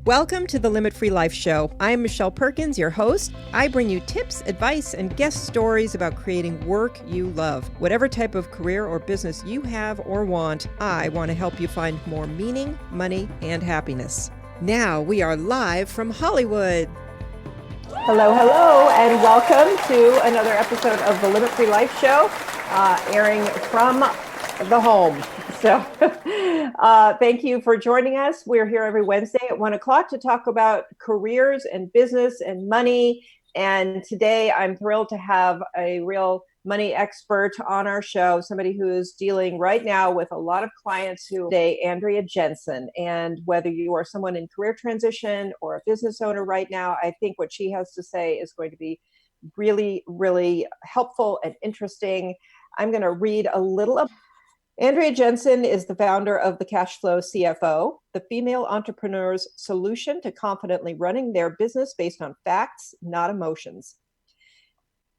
Welcome to the Limit Free Life Show. I'm Michelle Perkins, your host. I bring you tips, advice, and guest stories about creating work you love. Whatever type of career or business you have or want, I want to help you find more meaning, money, and happiness. Now we are live from Hollywood. Hello, and welcome to another episode of the Limit Free Life Show, airing from the home. So thank you for joining us. We're here every Wednesday at 1 o'clock to talk about careers and business and money. And today I'm thrilled to have a real money expert on our show, somebody who is dealing right now with a lot of clients today, Andrea Jenson. And whether you are someone in career transition or a business owner right now, I think what she has to say is going to be really, really helpful and interesting. I'm going to read a little of Andrea Jenson is the founder of the Cash Flow CFO, the female entrepreneur's solution to confidently running their business based on facts, not emotions.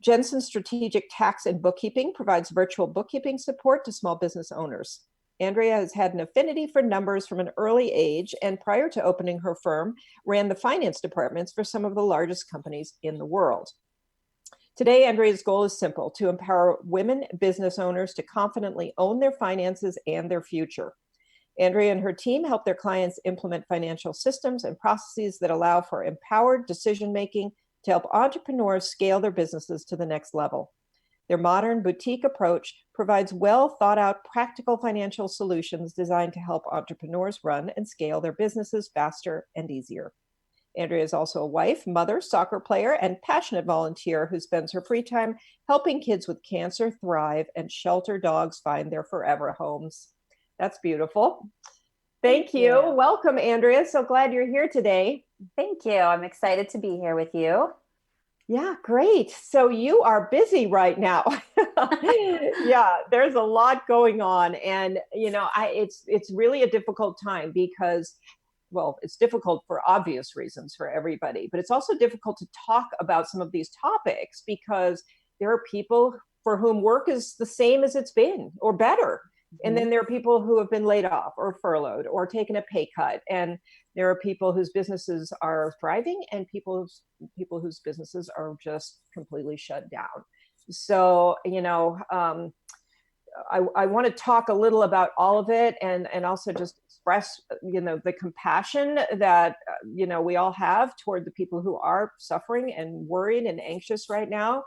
Jenson's strategic tax and bookkeeping provides virtual bookkeeping support to small business owners. Andrea has had an affinity for numbers from an early age, and prior to opening her firm, ran the finance departments for some of the largest companies in the world. Today, Andrea's goal is simple: to empower women business owners to confidently own their finances and their future. Andrea and her team help their clients implement financial systems and processes that allow for empowered decision-making to help entrepreneurs scale their businesses to the next level. Their modern boutique approach provides well-thought-out practical financial solutions designed to help entrepreneurs run and scale their businesses faster and easier. Andrea is also a wife, mother, soccer player, and passionate volunteer who spends her free time helping kids with cancer thrive and shelter dogs find their forever homes. That's beautiful. Thank you. Welcome, Andrea. So glad you're here today. Thank you. I'm excited to be here with you. Yeah, great. So you are busy right now. Yeah, there's a lot going on. And, it's really a difficult time because it's difficult for obvious reasons for everybody, but it's also difficult to talk about some of these topics because there are people for whom work is the same as it's been or better. Mm-hmm. And then there are people who have been laid off or furloughed or taken a pay cut. And there are people whose businesses are thriving and people whose businesses are just completely shut down. So, I want to talk a little about all of it and also just express, the compassion that, we all have toward the people who are suffering and worried and anxious right now.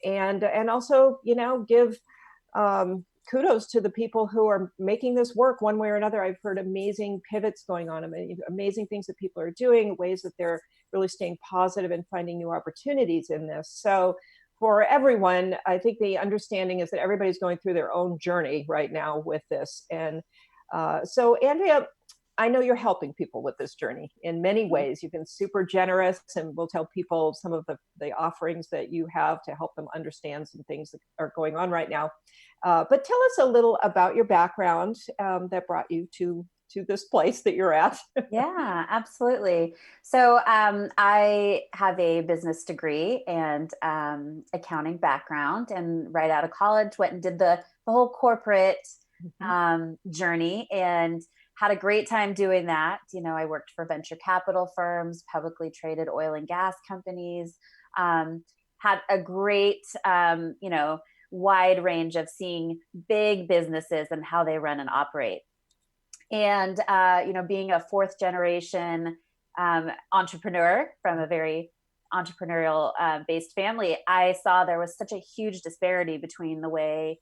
And also, give kudos to the people who are making this work one way or another. I've heard amazing pivots going on, amazing things that people are doing, ways that they're really staying positive and finding new opportunities in this. So for everyone, I think the understanding is that everybody's going through their own journey right now with this. And so, Andrea, I know you're helping people with this journey in many ways. You've been super generous, and we'll tell people some of the offerings that you have to help them understand some things that are going on right now. But tell us a little about your background that brought you to this place that you're at. Yeah, absolutely. So I have a business degree and accounting background, and right out of college went and did the whole corporate journey and had a great time doing that. I worked for venture capital firms, publicly traded oil and gas companies, had a great, wide range of seeing big businesses and how they run and operate. And, being a fourth generation entrepreneur from a very entrepreneurial based family, I saw there was such a huge disparity between the way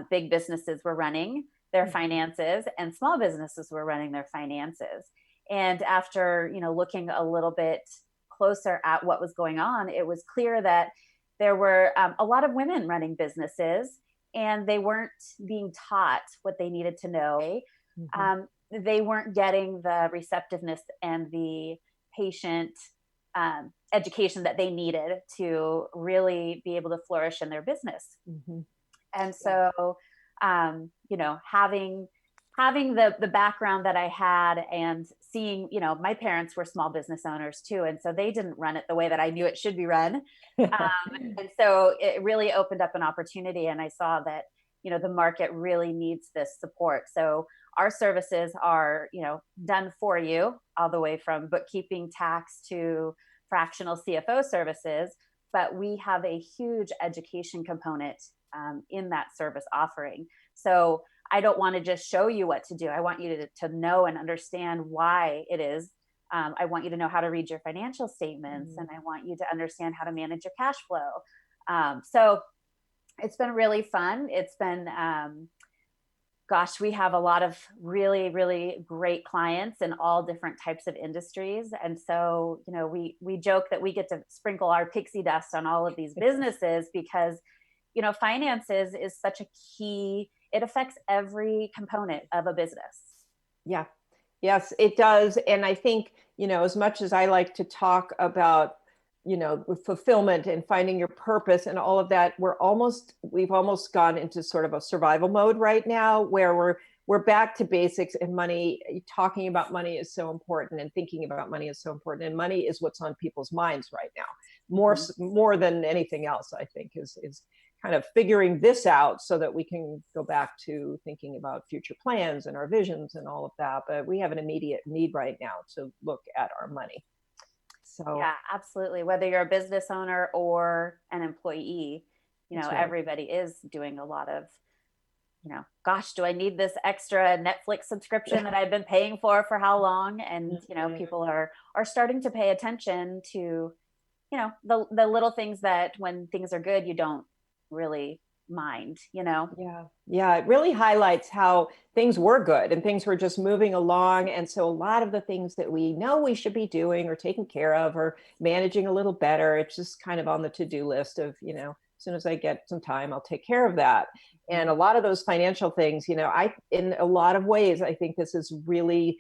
big businesses were running their finances and small businesses were running their finances. And after, looking a little bit closer at what was going on, it was clear that there were a lot of women running businesses and they weren't being taught what they needed to know. Mm-hmm. They weren't getting the receptiveness and the patient education that they needed to really be able to flourish in their business. Mm-hmm. And so, having the background that I had and seeing, my parents were small business owners too. And so they didn't run it the way that I knew it should be run. And so it really opened up an opportunity. And I saw that, the market really needs this support. So our services are, done for you, all the way from bookkeeping, tax to fractional CFO services. But we have a huge education component in that service offering. So I don't want to just show you what to do. I want you to know and understand why it is. I want you to know how to read your financial statements, and I want you to understand how to manage your cash flow. So it's been really fun. It's been, we have a lot of really, really great clients in all different types of industries. And so, we joke that we get to sprinkle our pixie dust on all of these businesses because, finances is such a key, it affects every component of a business. Yeah. Yes, it does. And I think, as much as I like to talk about, fulfillment and finding your purpose and all of that, we've almost gone into sort of a survival mode right now where we're back to basics, and talking about money is so important, and thinking about money is so important. And money is what's on people's minds right now, more than anything else, I think, is kind of figuring this out so that we can go back to thinking about future plans and our visions and all of that. But we have an immediate need right now to look at our money. So yeah, absolutely. Whether you're a business owner or an employee, right. Everybody is doing a lot of, gosh, do I need this extra Netflix subscription that I've been paying for how long? And, people are starting to pay attention to, the little things that when things are good, you don't really mind. Yeah, it really highlights how things were good and things were just moving along. And so a lot of the things that we know we should be doing or taking care of or managing a little better, it's just kind of on the to-do list of, as soon as I get some time, I'll take care of that. And a lot of those financial things, in a lot of ways, I think this is really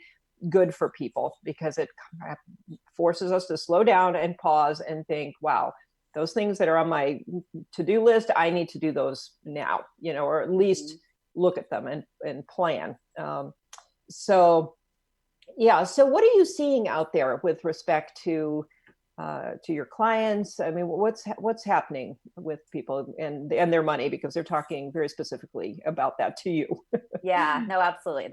good for people because it forces us to slow down and pause and think, wow, those things that are on my to-do list, I need to do those now, or at least look at them and plan. So what are you seeing out there with respect to your clients? I mean, what's happening with people and their money, because they're talking very specifically about that to you. Yeah, no, absolutely.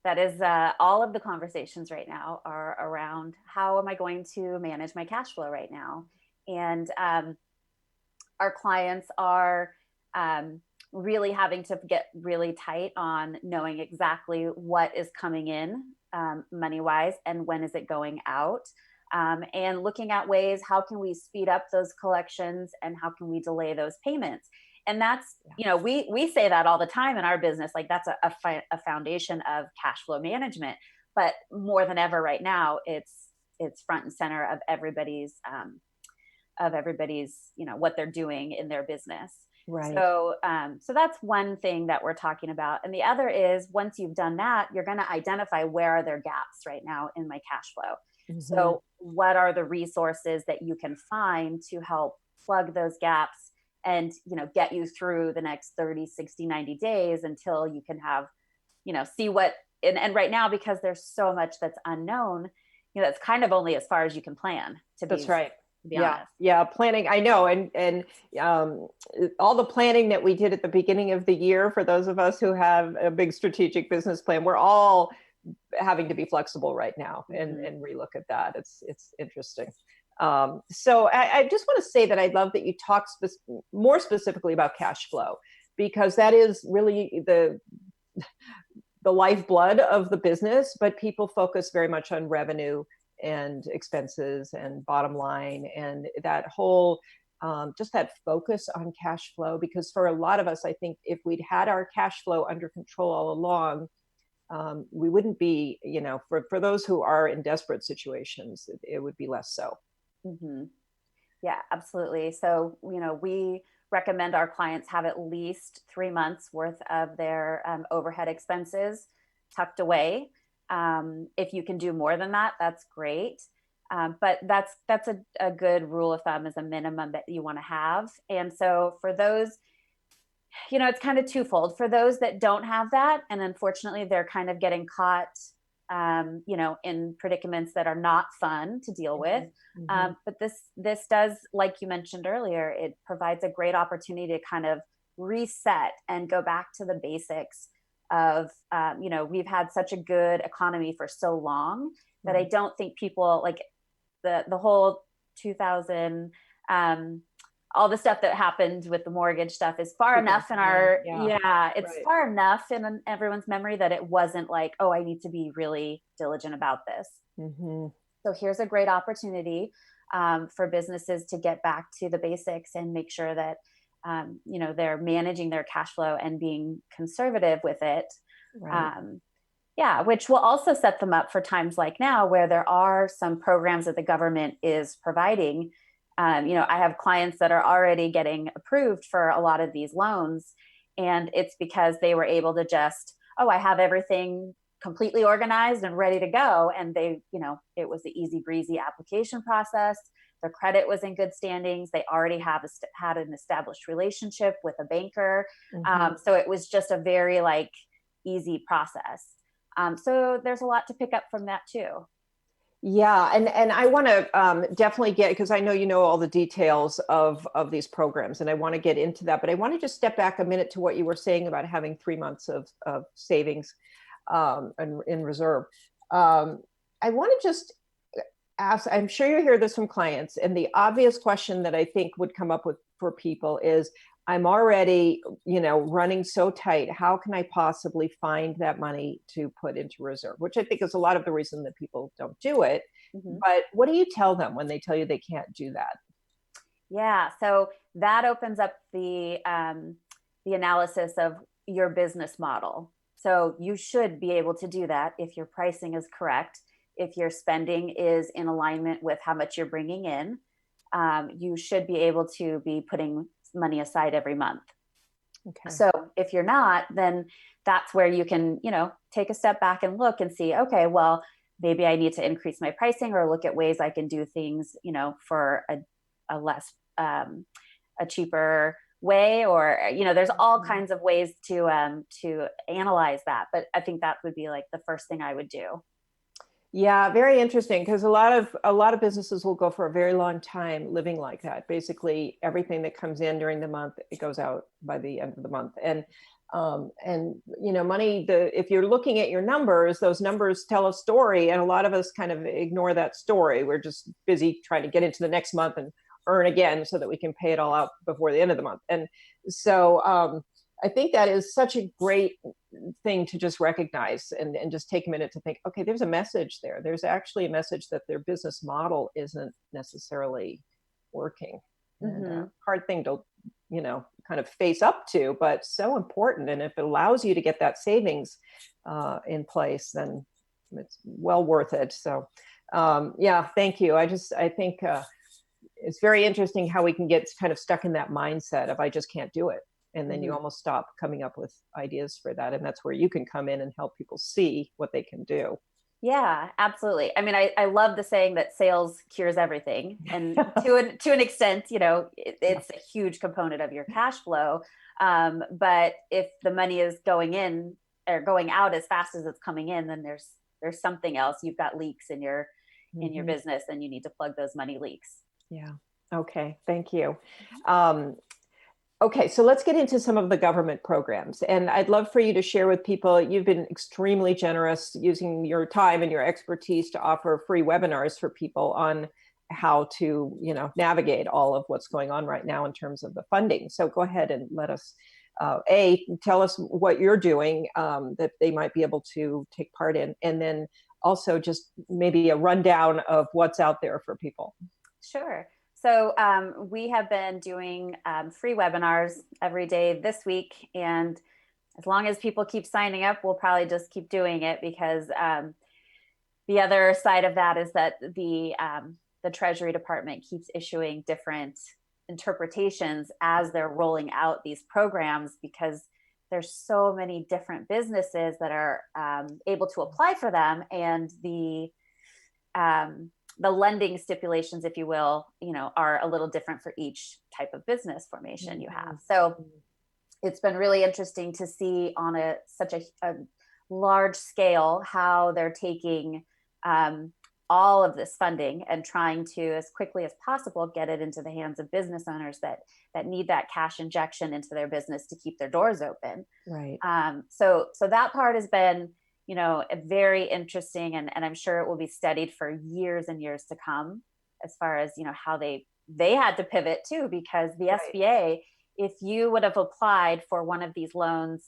That is all of the conversations right now are around how am I going to manage my cash flow right now? And our clients are really having to get really tight on knowing exactly what is coming in money-wise and when is it going out, and looking at ways, how can we speed up those collections and how can we delay those payments? And that's, we say that all the time in our business, like that's a foundation of cash flow management. But more than ever right now, it's front and center of everybody's what they're doing in their business. Right. So that's one thing that we're talking about. And the other is, once you've done that, you're going to identify where are there gaps right now in my cash flow. Mm-hmm. So what are the resources that you can find to help plug those gaps and, get you through the next 30, 60, 90 days until you can have, see what, and right now, because there's so much that's unknown, that's kind of only as far as you can plan to be. That's right. To be honest. Yeah. Planning. I know. And all the planning that we did at the beginning of the year, for those of us who have a big strategic business plan, we're all having to be flexible right now and relook at that. It's interesting. So I just want to say that I love that you talk more specifically about cash flow, because that is really the lifeblood of the business, but people focus very much on revenue and expenses and bottom line, and that whole just that focus on cash flow. Because for a lot of us, I think if we'd had our cash flow under control all along, we wouldn't be, for those who are in desperate situations, it would be less so. Mm-hmm. Yeah, absolutely. So, we recommend our clients have at least 3 months worth of their overhead expenses tucked away. If you can do more than that, that's great. But that's a good rule of thumb, as a minimum that you want to have. And so for those, it's kind of twofold. For those that don't have that, and unfortunately they're kind of getting caught, in predicaments that are not fun to deal with. Mm-hmm. But this does, like you mentioned earlier, it provides a great opportunity to kind of reset and go back to the basics of, we've had such a good economy for so long that I don't think people like the whole 2000, all the stuff that happened with the mortgage stuff is far enough in our, it's far enough in everyone's memory that it wasn't like, oh, I need to be really diligent about this. So here's a great opportunity for businesses to get back to the basics and make sure that, they're managing their cash flow and being conservative with it. Which will also set them up for times like now where there are some programs that the government is providing. I have clients that are already getting approved for a lot of these loans. And it's because they were able to just, I have everything completely organized and ready to go. And they, it was the easy breezy application process. Their credit was in good standings. They already had an established relationship with a banker. So it was just a very easy process. So there's a lot to pick up from that too. Yeah. And I want to definitely because I know you know all the details of these programs, and I want to get into that, but I want to just step back a minute to what you were saying about having 3 months of savings in reserve. I want to just ask, I'm sure you hear this from clients, and the obvious question that I think would come up for people is, I'm already, running so tight. How can I possibly find that money to put into reserve? Which I think is a lot of the reason that people don't do it. But what do you tell them when they tell you they can't do that? Yeah, so that opens up the analysis of your business model. So you should be able to do that if your pricing is correct, if your spending is in alignment with how much you're bringing in. You should be able to be putting money aside every month. Okay. So if you're not, then that's where you can, take a step back and look and see, okay, well, maybe I need to increase my pricing or look at ways I can do things, for a less, a cheaper way, or, there's all kinds of ways to analyze that. But I think that would be the first thing I would do. Yeah, very interesting, because a lot of businesses will go for a very long time living like that. Basically, everything that comes in during the month, it goes out by the end of the month. And money. If you're looking at your numbers, those numbers tell a story, and a lot of us kind of ignore that story. We're just busy trying to get into the next month and earn again so that we can pay it all out before the end of the month. And so I think that is such a great thing to just recognize and just take a minute to think, okay, there's a message there. There's actually a message that their business model isn't necessarily working. And a hard thing to, kind of face up to, but so important. And if it allows you to get that savings in place, then it's well worth it. So thank you. I think it's very interesting how we can get kind of stuck in that mindset of, I just can't do it. And then you almost stop coming up with ideas for that. And that's where you can come in and help people see what they can do. Yeah, absolutely. I mean, I love the saying that sales cures everything. And to an extent, it's a huge component of your cash flow. But if the money is going in or going out as fast as it's coming in, then there's something else. You've got leaks in your business, and you need to plug those money leaks. Yeah. Okay. Thank you. Okay, so let's get into some of the government programs. And I'd love for you to share with people, you've been extremely generous using your time and your expertise to offer free webinars for people on how to, navigate all of what's going on right now in terms of the funding. So go ahead and let us, tell us what you're doing that they might be able to take part in. And then also just maybe a rundown of what's out there for people. Sure. So we have been doing free webinars every day this week. And as long as people keep signing up, we'll probably just keep doing it, because the other side of that is that the Treasury Department keeps issuing different interpretations as they're rolling out these programs, because there's so many different businesses that are able to apply for them. And the lending stipulations, if you will, are a little different for each type of business formation you have. So it's been really interesting to see on such a large scale how they're taking all of this funding and trying to, as quickly as possible, get it into the hands of business owners that need that cash injection into their business to keep their doors open. Right. So that part has been, very interesting, and I'm sure it will be studied for years and years to come, as far as, how they had to pivot too, because the SBA, if you would have applied for one of these loans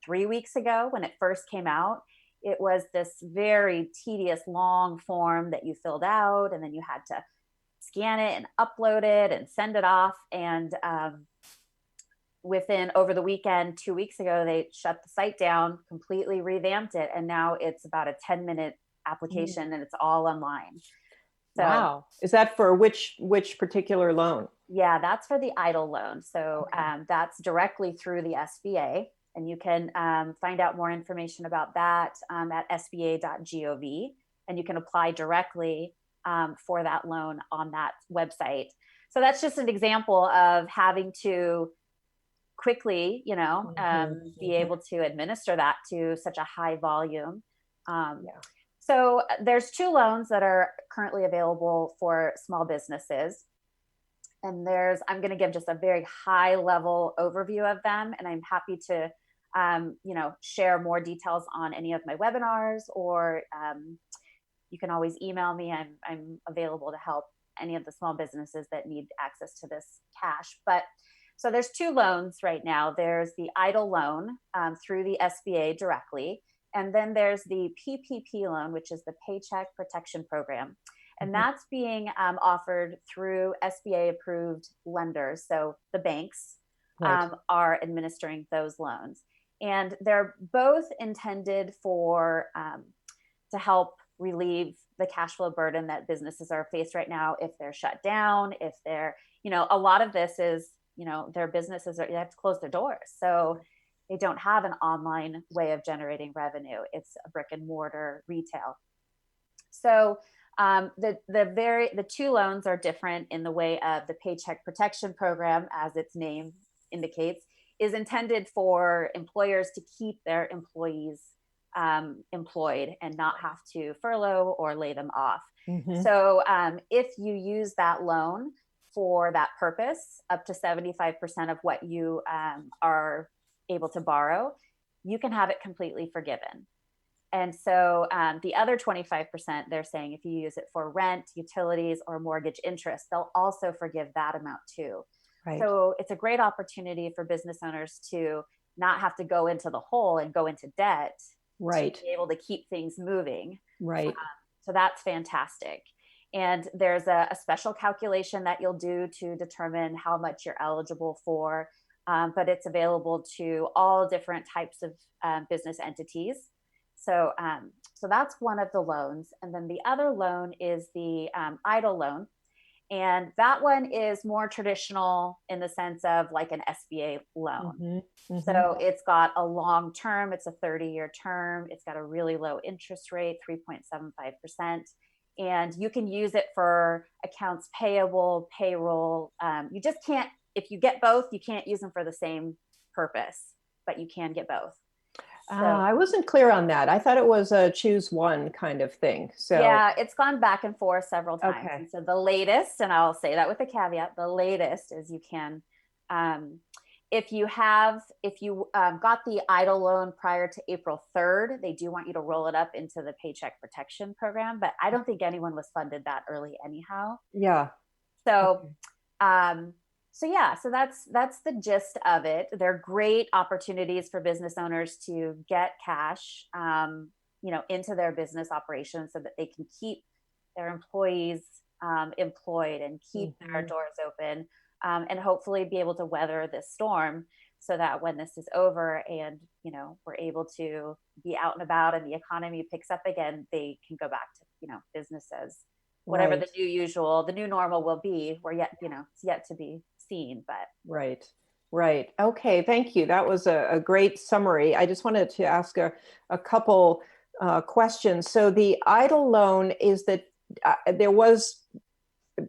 3 weeks ago when it first came out, it was this very tedious, long form that you filled out, and then you had to scan it and upload it and send it off. And over the weekend, 2 weeks ago, they shut the site down, completely revamped it. And now it's about a 10-minute application and it's all online. So, wow. Is that for which particular loan? Yeah, that's for the EIDL loan. So that's directly through the SBA. And you can find out more information about that at sba.gov. And you can apply directly for that loan on that website. So that's just an example of having to quickly, be able to administer that to such a high volume. So there's 2 loans that are currently available for small businesses. And I'm going to give just a very high level overview of them. And I'm happy to, share more details on any of my webinars, or you can always email me. I'm available to help any of the small businesses that need access to this cash. But so there's 2 loans right now. There's the EIDL loan through the SBA directly. And then there's the PPP loan, which is the Paycheck Protection Program. And that's being offered through SBA approved lenders. So the banks are administering those loans. And they're both intended for to help relieve the cash flow burden that businesses are faced right now if they're shut down, if they're, a lot of this is, their businesses they have to close their doors. So they don't have an online way of generating revenue. It's a brick and mortar retail. So the 2 loans are different in the way of the Paycheck Protection Program, as its name indicates, is intended for employers to keep their employees employed and not have to furlough or lay them off. So if you use that loan for that purpose, up to 75% of what you are able to borrow, you can have it completely forgiven. And so the other 25%, they're saying if you use it for rent, utilities, or mortgage interest, they'll also forgive that amount too. Right. So it's a great opportunity for business owners to not have to go into the hole and go into debt, right, to be able to keep things moving. Right. So that's fantastic. And there's a special calculation that you'll do to determine how much you're eligible for, but it's available to all different types of business entities. So that's one of the loans. And then the other loan is the EIDL loan. And that one is more traditional in the sense of like an SBA loan. So it's got a long term, it's a 30-year term. It's got a really low interest rate, 3.75%. And you can use it for accounts payable, payroll. You just can't, if you get both, you can't use them for the same purpose, but you can get both. So, I wasn't clear on that. I thought it was a choose one kind of thing. So yeah, it's gone back and forth several times. Okay. And so the latest, and I'll say that with a caveat, the latest is you can, if you got the EIDL loan prior to April 3rd, they do want you to roll it up into the Paycheck Protection Program, but I don't think anyone was funded that early anyhow. Yeah. So, okay. So that's the gist of it. They're great opportunities for business owners to get cash, into their business operations so that they can keep their employees employed and keep their doors open, and hopefully be able to weather this storm so that when this is over and, we're able to be out and about and the economy picks up again, they can go back to, business as whatever the new normal will be. It's yet to be seen, but. Right. Okay. Thank you. That was a great summary. I just wanted to ask a couple questions. So the EIDL loan is that there was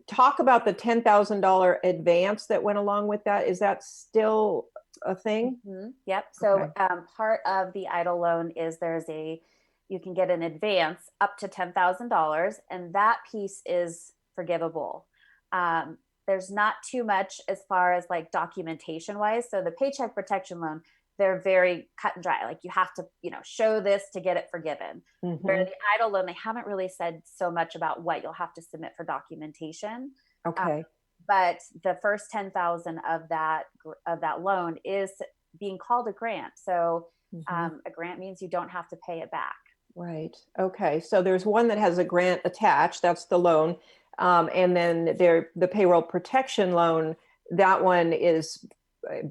talk about the $10,000 advance that went along with that. Is that still a thing? Yep. So part of the EIDL loan is there's a you can get an advance up to $10,000, and that piece is forgivable. There's not too much as far as like documentation wise. So the Paycheck Protection Loan, they're very cut and dry. Like you have to, show this to get it forgiven. Where the EIDL loan, they haven't really said so much about what you'll have to submit for documentation. Okay. But the first 10,000 of that loan is being called a grant. So a grant means you don't have to pay it back. Right. Okay. So there's one that has a grant attached. That's the loan. And then the payroll protection loan, that one is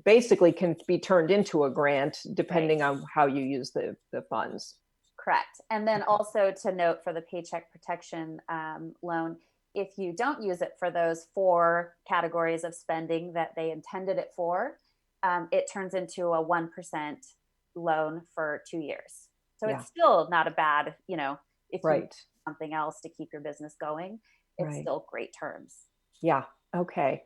basically can be turned into a grant depending on how you use the funds. Correct. And then also to note for the Paycheck Protection loan, if you don't use it for those 4 categories of spending that they intended it for, it turns into a 1% loan for 2 years. So it's still not a bad, if you do something else to keep your business going, it's still great terms. Yeah. Okay.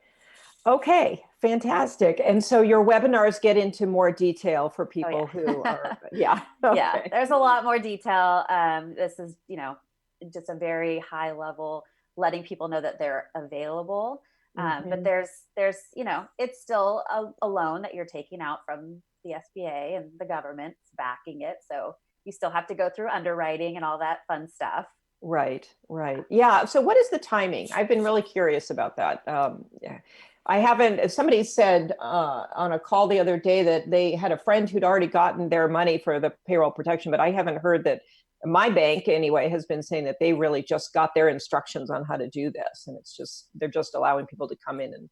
Okay. Fantastic. And so your webinars get into more detail for people who are, Yeah. There's a lot more detail. This is, just a very high level, letting people know that they're available. But there's, it's still a loan that you're taking out from the SBA, and the government's backing it. So you still have to go through underwriting and all that fun stuff. Right. Yeah. So what is the timing? I've been really curious about that. I haven't, somebody said on a call the other day that they had a friend who'd already gotten their money for the payroll protection, but I haven't heard that. My bank anyway has been saying that they really just got their instructions on how to do this. And they're just allowing people to come in and,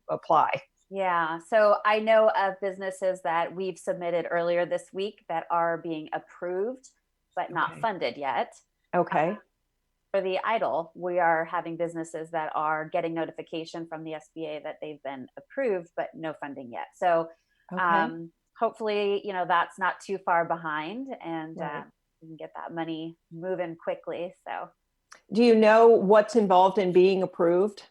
apply. Yeah. So I know of businesses that we've submitted earlier this week that are being approved, but not funded yet. Okay. For the EIDL, we are having businesses that are getting notification from the SBA that they've been approved, but no funding yet. So hopefully, that's not too far behind, and we can get that money moving quickly. So do you know what's involved in being approved?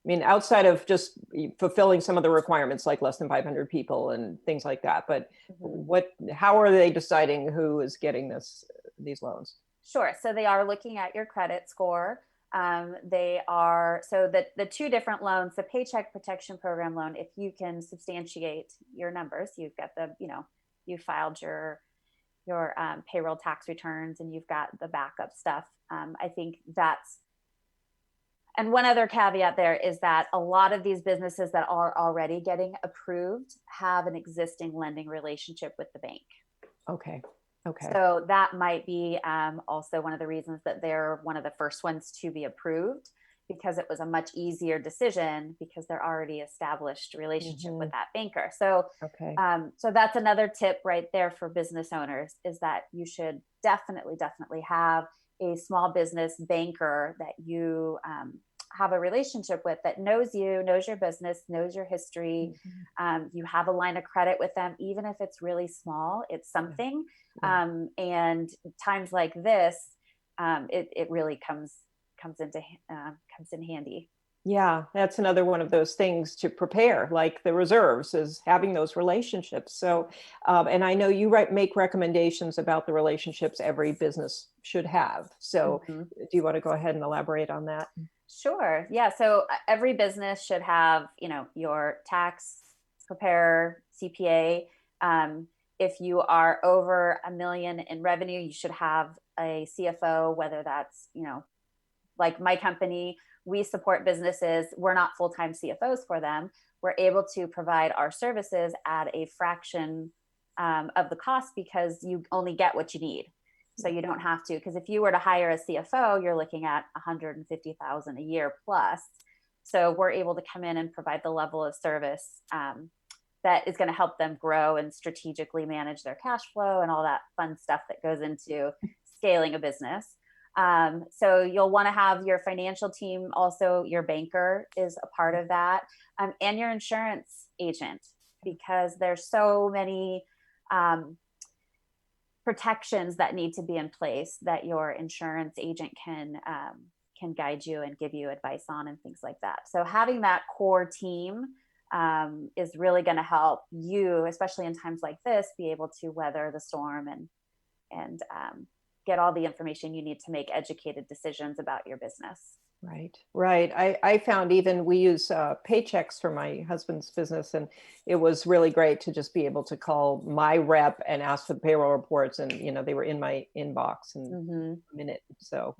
I mean, outside of just fulfilling some of the requirements, like less than 500 people and things like that, but how are they deciding who is getting these loans? Sure. So they are looking at your credit score. So the 2 different loans, the Paycheck Protection Program loan, if you can substantiate your numbers, you've got you filed your payroll tax returns, and you've got the backup stuff. I think and one other caveat there is that a lot of these businesses that are already getting approved have an existing lending relationship with the bank. Okay. So that might be also one of the reasons that they're one of the first ones to be approved, because it was a much easier decision because they're already established relationship with that banker. So, so that's another tip right there for business owners, is that you should definitely have a small business banker that you have a relationship with, that knows you, knows your business, knows your history. You have a line of credit with them, even if it's really small, it's something. And times like this, it really comes in handy. Yeah, that's another one of those things to prepare, like the reserves, is having those relationships. So, and I know you make recommendations about the relationships every business should have. So do you want to go ahead and elaborate on that? Sure. Yeah. So every business should have, your tax preparer, CPA. If you are over $1 million in revenue, you should have a CFO, whether that's, like my company, we support businesses. We're not full-time CFOs for them. We're able to provide our services at a fraction of the cost, because you only get what you need. So you don't have to, because if you were to hire a CFO, you're looking at $150,000 a year plus. So we're able to come in and provide the level of service that is going to help them grow and strategically manage their cash flow and all that fun stuff that goes into scaling a business. So you'll want to have your financial team, also your banker is a part of that, and your insurance agent, because there's so many protections that need to be in place that your insurance agent can guide you and give you advice on and things like that. So having that core team is really going to help you, especially in times like this, be able to weather the storm and and get all the information you need to make educated decisions about your business. Right, right. I found even we use paychecks for my husband's business, and it was really great to just be able to call my rep and ask for the payroll reports, and they were in my inbox in a minute. So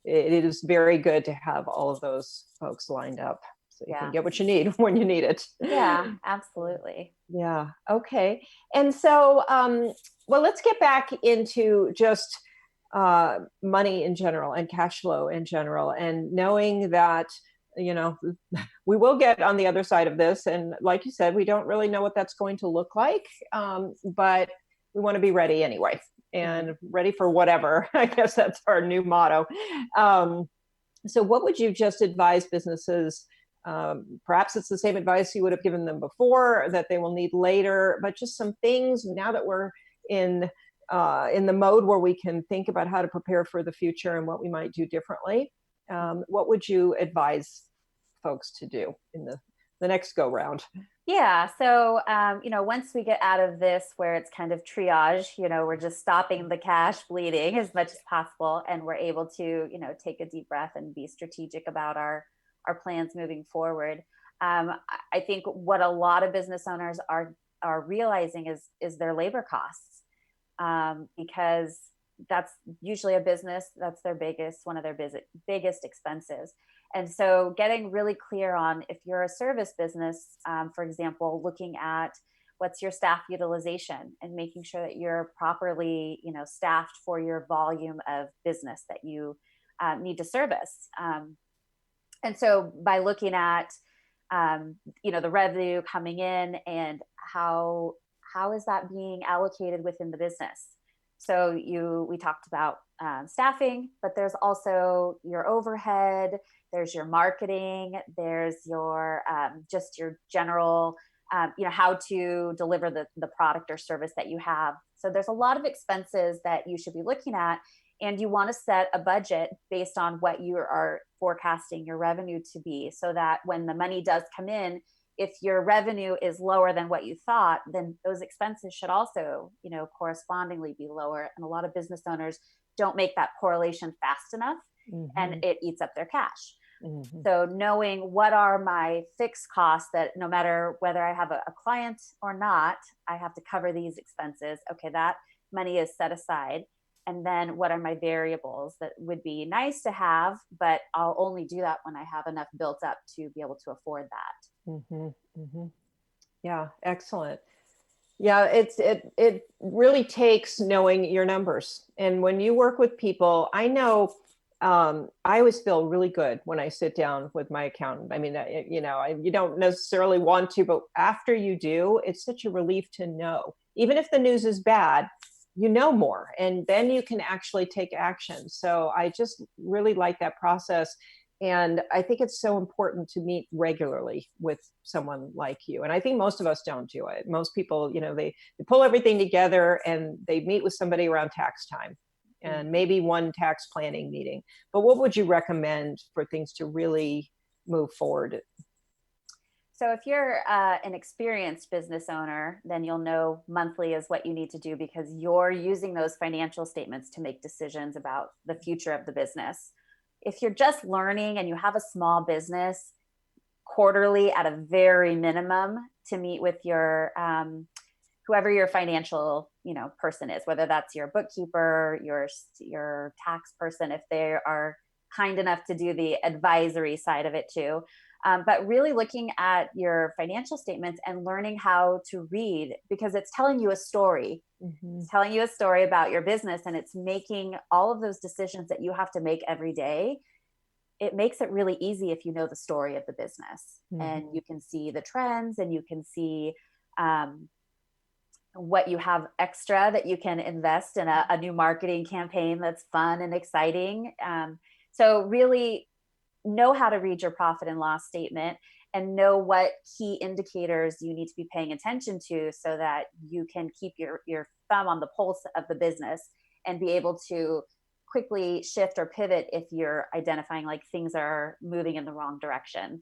it is very good to have all of those folks lined up so you can get what you need when you need it. Yeah, absolutely. Yeah. Okay. And so, well, let's get back into just money in general and cash flow in general, and knowing that, we will get on the other side of this. And like you said, we don't really know what that's going to look like, but we want to be ready anyway, and ready for whatever. I guess that's our new motto. So what would you just advise businesses? Perhaps it's the same advice you would have given them before that they will need later, but just some things now that we're in the mode where we can think about how to prepare for the future and what we might do differently. What would you advise folks to do in the next go round? Yeah. So, once we get out of this, where it's kind of triage, we're just stopping the cash bleeding as much as possible. And we're able to, take a deep breath and be strategic about our plans moving forward. I think what a lot of business owners are realizing is their labor costs. Because that's usually a business, that's one of their biggest expenses. And so getting really clear on, if you're a service business, for example, looking at what's your staff utilization and making sure that you're properly, staffed for your volume of business that you need to service. And so by looking at, the revenue coming in and how is that being allocated within the business? So we talked about staffing, but there's also your overhead, there's your marketing, there's your just your general, how to deliver the product or service that you have. So there's a lot of expenses that you should be looking at, and you want to set a budget based on what you are forecasting your revenue to be, so that when the money does come in, if your revenue is lower than what you thought, then those expenses should also, correspondingly be lower. And a lot of business owners don't make that correlation fast enough, and it eats up their cash. So knowing what are my fixed costs, that no matter whether I have a client or not, I have to cover these expenses. Okay, that money is set aside. And then what are my variables that would be nice to have, but I'll only do that when I have enough built up to be able to afford that. Yeah, excellent. Yeah, it really takes knowing your numbers. And when you work with people, I know I always feel really good when I sit down with my accountant. I mean, you don't necessarily want to, but after you do, it's such a relief to know, even if the news is bad, more, and then you can actually take action. So I just really like that process. And I think it's so important to meet regularly with someone like you. And I think most of us don't do it. Most people, they pull everything together and they meet with somebody around tax time and maybe one tax planning meeting. But what would you recommend for things to really move forward? So if you're an experienced business owner, then you'll know monthly is what you need to do, because you're using those financial statements to make decisions about the future of the business. If you're just learning and you have a small business, quarterly at a very minimum to meet with your whoever your financial person is, whether that's your bookkeeper, your tax person, if they are kind enough to do the advisory side of it too. But really looking at your financial statements and learning how to read, because it's telling you a story. It's telling you a story about your business, and it's making all of those decisions that you have to make every day. It makes it really easy if you know the story of the business, and you can see the trends, and you can see what you have extra that you can invest in a new marketing campaign that's fun and exciting. So really know how to read your profit and loss statement, and know what key indicators you need to be paying attention to, so that you can keep your thumb on the pulse of the business and be able to quickly shift or pivot if you're identifying like things are moving in the wrong direction.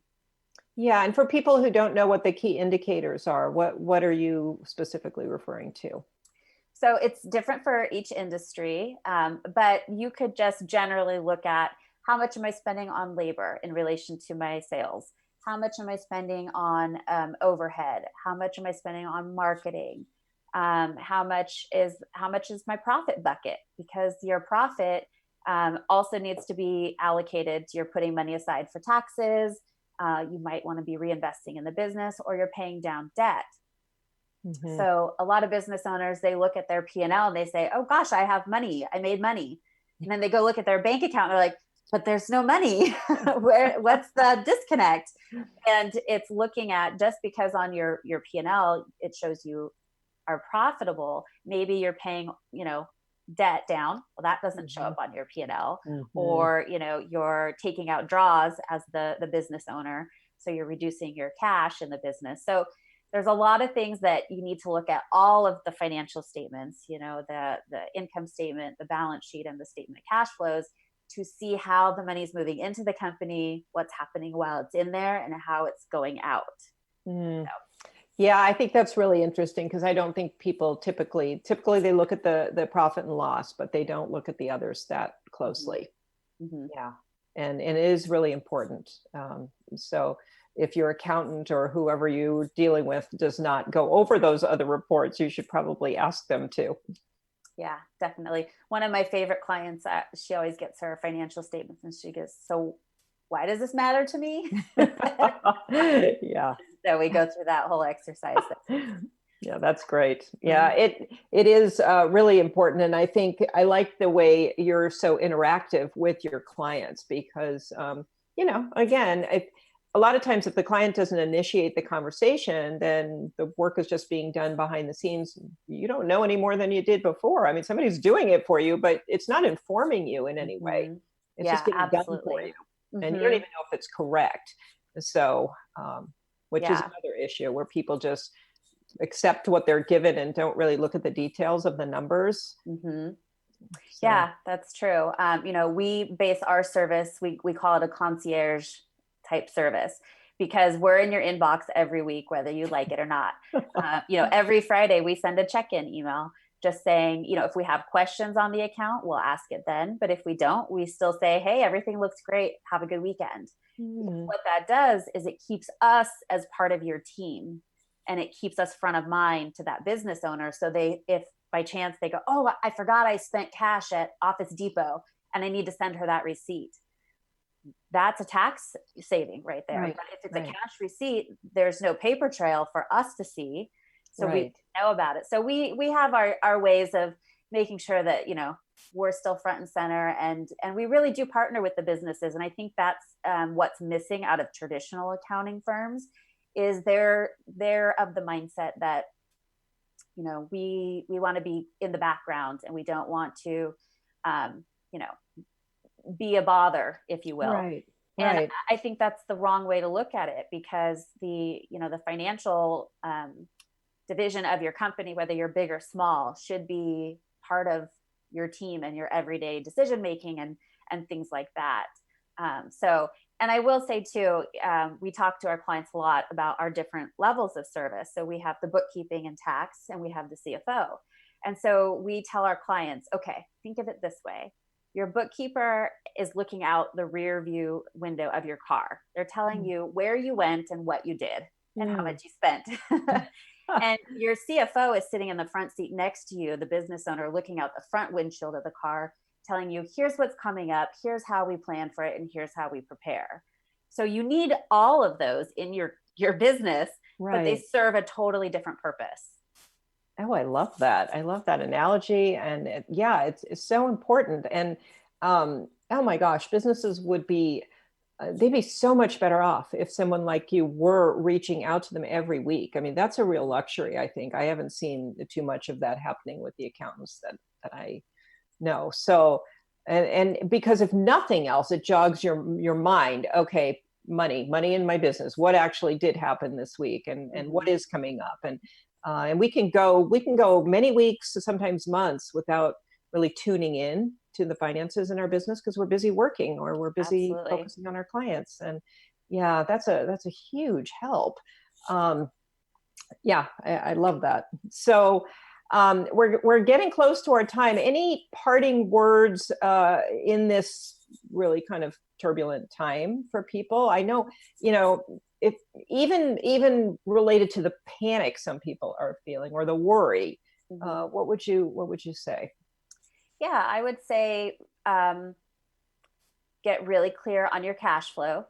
Yeah. And for people who don't know what the key indicators are, what are you specifically referring to? So it's different for each industry, but you could just generally look at how much am I spending on labor in relation to my sales? How much am I spending on overhead? How much am I spending on marketing? How much is my profit bucket? Because your profit also needs to be allocated. You're putting money aside for taxes. You might want to be reinvesting in the business, or you're paying down debt. Mm-hmm. So a lot of business owners, they look at their P&L and they say, oh gosh, I have money. I made money. And then they go look at their bank account and they're like, but there's no money. What's the disconnect? And it's looking at, just because on your P&L, it shows you are profitable, maybe you're paying, debt down. Well, that doesn't show up on your P&L. Or, you're taking out draws as the business owner. So you're reducing your cash in the business. So there's a lot of things that you need to look at, all of the financial statements, the income statement, the balance sheet, and the statement of cash flows, to see how the money is moving into the company, what's happening while it's in there, and how it's going out. So. Yeah, I think that's really interesting, because I don't think people typically they look at the profit and loss, but they don't look at the others that closely. Mm-hmm. Yeah, and it is really important. So if your accountant or whoever you're dealing with does not go over those other reports, you should probably ask them to. Yeah, definitely. One of my favorite clients, she always gets her financial statements and she goes, so why does this matter to me? Yeah. So we go through that whole exercise. Yeah, that's great. Yeah, it is really important. And I think I like the way you're so interactive with your clients, because, again, a lot of times if the client doesn't initiate the conversation, then the work is just being done behind the scenes. You don't know any more than you did before. I mean, somebody's doing it for you, but it's not informing you in any way. It's just getting done for you. And you don't even know if it's correct. So, which is another issue, where people just accept what they're given and don't really look at the details of the numbers. So. Yeah, that's true. We base our service, we call it a concierge type service, because we're in your inbox every week, whether you like it or not. Every Friday we send a check-in email just saying, if we have questions on the account, we'll ask it then. But if we don't, we still say, hey, everything looks great. Have a good weekend. What that does is it keeps us as part of your team, and it keeps us front of mind to that business owner. So if by chance they go, oh, I forgot I spent cash at Office Depot and I need to send her that receipt, that's a tax saving right there. Right. But if it's a cash receipt, there's no paper trail for us to see. So we know about it. So we have our ways of making sure that, we're still front and center, and we really do partner with the businesses. And I think that's what's missing out of traditional accounting firms, is they're of the mindset that, we want to be in the background, and we don't want to, be a bother, if you will. Right. And I think that's the wrong way to look at it, because the financial division of your company, whether you're big or small, should be part of your team and your everyday decision making and things like that. And I will say too, we talk to our clients a lot about our different levels of service. So we have the bookkeeping and tax, and we have the CFO. And so we tell our clients, okay, think of it this way. Your bookkeeper is looking out the rear view window of your car. They're telling you where you went and what you did and how much you spent. And your CFO is sitting in the front seat next to you, the business owner, looking out the front windshield of the car, telling you, here's what's coming up, here's how we plan for it, and here's how we prepare. So you need all of those in your business, but they serve a totally different purpose. Oh, I love that. I love that analogy. And it's so important. And oh my gosh, businesses would be, they'd be so much better off if someone like you were reaching out to them every week. I mean, that's a real luxury, I think. I haven't seen too much of that happening with the accountants that I know. So, and because if nothing else, it jogs your mind. Okay, money in my business. What actually did happen this week, and what is coming up? And we can go many weeks, sometimes months, without really tuning in to the finances in our business, because we're busy working, or we're busy focusing on our clients. And yeah, that's a huge help. I love that. So We're getting close to our time. Any parting words in this really kind of turbulent time for people? I know, if even related to the panic some people are feeling or the worry, what would you say? Yeah, I would say get really clear on your cash flow.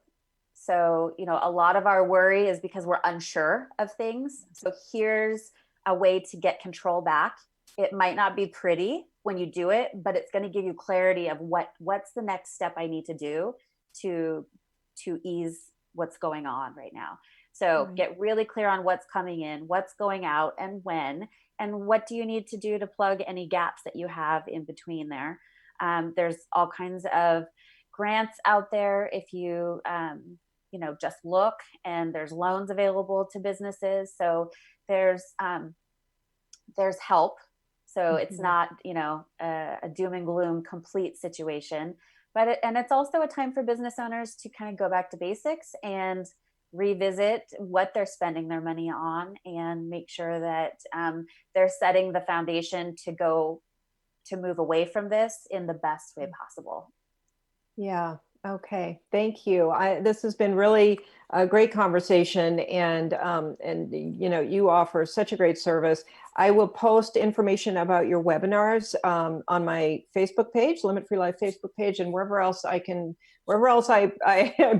So, a lot of our worry is because we're unsure of things. So here's a way to get control back. It might not be pretty when you do it, but it's going to give you clarity of what's the next step I need to do to ease what's going on right now. So get really clear on what's coming in, what's going out, and when, and what do you need to do to plug any gaps that you have in between there. There's all kinds of grants out there if you just look, and there's loans available to businesses. So there's help. So it's not a doom and gloom complete situation, but it's also a time for business owners to kind of go back to basics and revisit what they're spending their money on, and make sure that they're setting the foundation to move away from this in the best way possible. Yeah. Okay. Thank you. This has been really a great conversation, and you offer such a great service. I will post information about your webinars on my Facebook page, Limit Free Life Facebook page, and wherever else I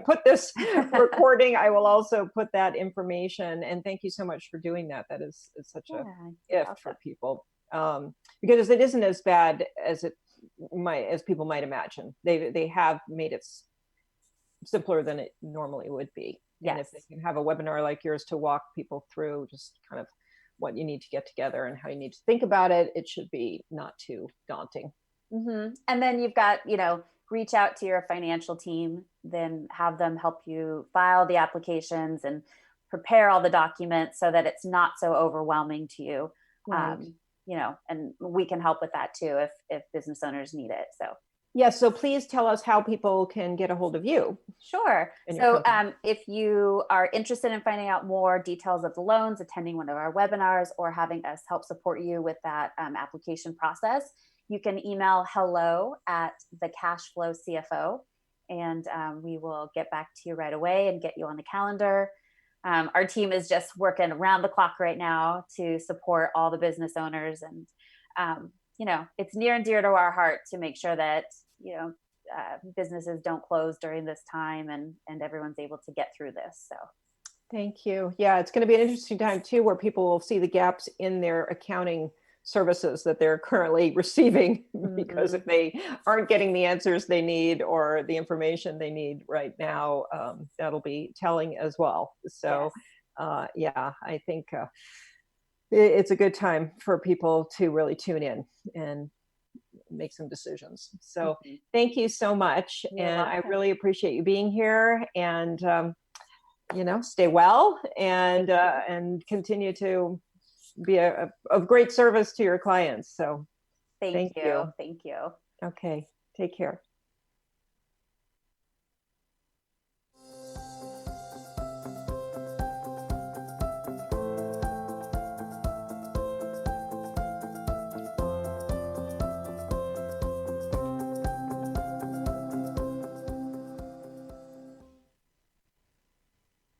put this recording, I will also put that information. And thank you so much for doing that. That is such a gift for people, because it isn't as bad as people might imagine. They have made it simpler than it normally would be. Yes. And if they can have a webinar like yours to walk people through just kind of what you need to get together and how you need to think about it, it should be not too daunting. Mm-hmm. And then you've got, reach out to your financial team, then have them help you file the applications and prepare all the documents so that it's not so overwhelming to you. Right. And we can help with that too if business owners need it. So yes. So please tell us how people can get a hold of you. Sure. So if you are interested in finding out more details of the loans, attending one of our webinars, or having us help support you with that application process, you can email hello@the Cash Flow CFO, and we will get back to you right away and get you on the calendar. Our team is just working around the clock right now to support all the business owners. And, it's near and dear to our heart to make sure that, businesses don't close during this time, and everyone's able to get through this. So thank you. Yeah, it's going to be an interesting time too, where people will see the gaps in their accounting services that they're currently receiving, because if they aren't getting the answers they need or the information they need right now, that'll be telling as well. So I think it's a good time for people to really tune in and make some decisions. So thank you so much. You're welcome. I really appreciate you being here, and stay well, and continue to be of great service to your clients. So thank you. Thank you. Okay. Take care.